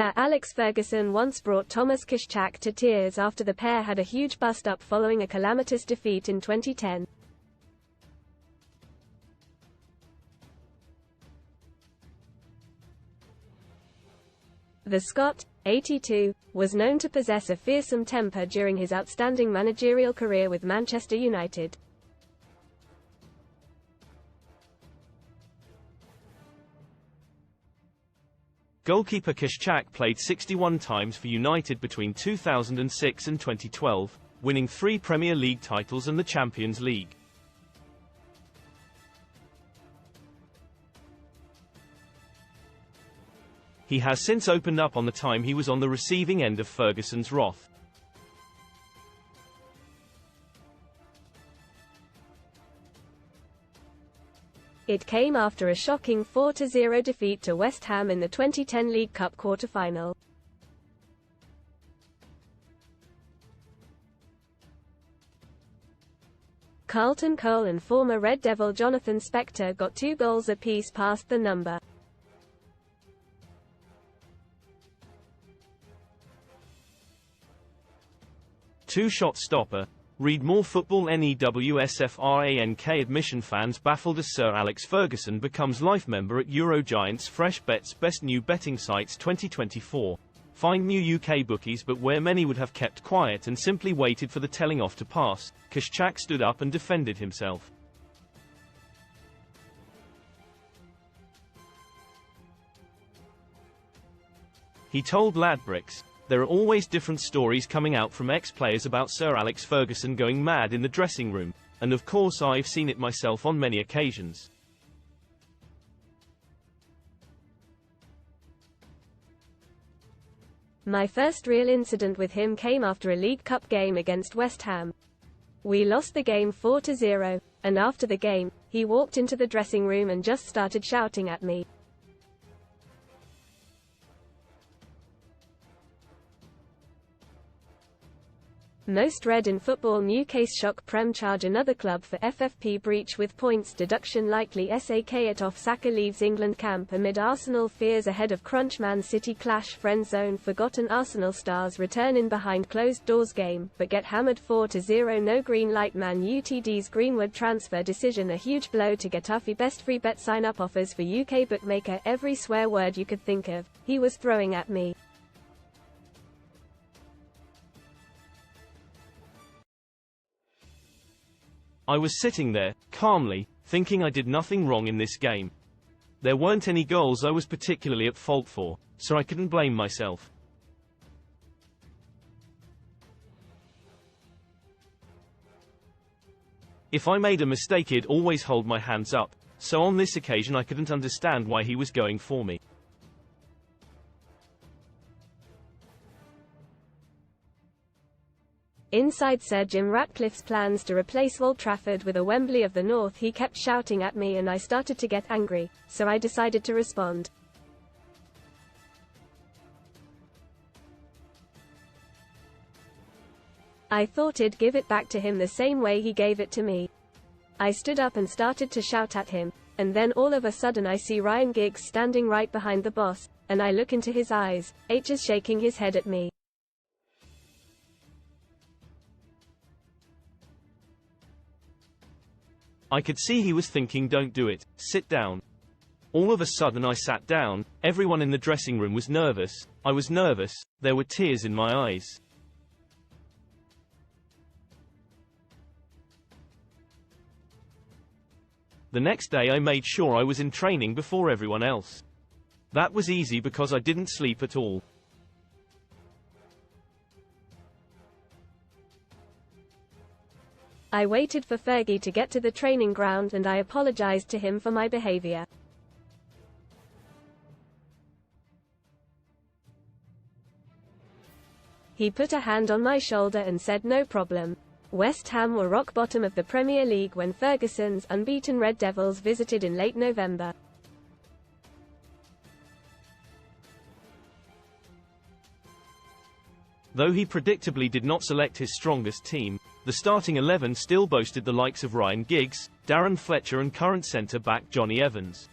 Sir Alex Ferguson once brought Thomas Kuszczak to tears after the pair had a huge bust-up following a calamitous defeat in 2010. The Scot, 82, was known to possess a fearsome temper during his outstanding managerial career with Manchester United. Goalkeeper Kuszczak played 61 times for United between 2006 and 2012, winning 3 Premier League titles and the Champions League. He has since opened up on the time he was on the receiving end of Ferguson's wrath. It came after a shocking 4-0 defeat to West Ham in the 2010 League Cup quarter-final. Carlton Cole and former Red Devil Jonathan Spector got 2 goals apiece past the number. Two-shot stopper. Read more football. T.S.F. admission fans baffled as Sir Alex Ferguson becomes life member at Eurogiants Fresh Bets Best New Betting Sites 2024. Find new UK bookies, but where many would have kept quiet and simply waited for the telling off to pass, Kuszczak stood up and defended himself. He told Ladbrokes, "There are always different stories coming out from ex-players about Sir Alex Ferguson going mad in the dressing room, and of course I've seen it myself on many occasions." My first real incident with him came after a League Cup game against West Ham. We lost the game 4-0, and after the game, he walked into the dressing room and just started shouting at me. Most read in football: Newcastle shock Prem charge another club for FFP breach with points deduction likely. SAK at off Saka leaves England camp amid Arsenal fears ahead of crunch. Man City clash friend zone. Forgotten Arsenal stars return in behind closed doors game, but get hammered 4-0. No green light. Man Utd's Greenwood transfer decision a huge blow to Getafe. Best free bet sign up offers for UK bookmaker. Every swear word you could think of, he was throwing at me. I was sitting there, calmly, thinking I did nothing wrong in this game. There weren't any goals I was particularly at fault for, so I couldn't blame myself. If I made a mistake, he'd always hold my hands up, so on this occasion I couldn't understand why he was going for me. Inside Sir Jim Ratcliffe's plans to replace Old Trafford with a Wembley of the North, he kept shouting at me and I started to get angry, so I decided to respond. I thought I'd give it back to him the same way he gave it to me. I stood up and started to shout at him, and then all of a sudden I see Ryan Giggs standing right behind the boss, and I look into his eyes, H's shaking his head at me. I could see he was thinking, "Don't do it, sit down." All of a sudden I sat down. Everyone in the dressing room was nervous. I was nervous, there were tears in my eyes. The next day I made sure I was in training before everyone else. That was easy because I didn't sleep at all. I waited for Fergie to get to the training ground and I apologized to him for my behavior. He put a hand on my shoulder and said no problem. West Ham were rock bottom of the Premier League when Ferguson's unbeaten Red Devils visited in late November. Though he predictably did not select his strongest team, the starting 11 still boasted the likes of Ryan Giggs, Darren Fletcher and current centre-back Johnny Evans.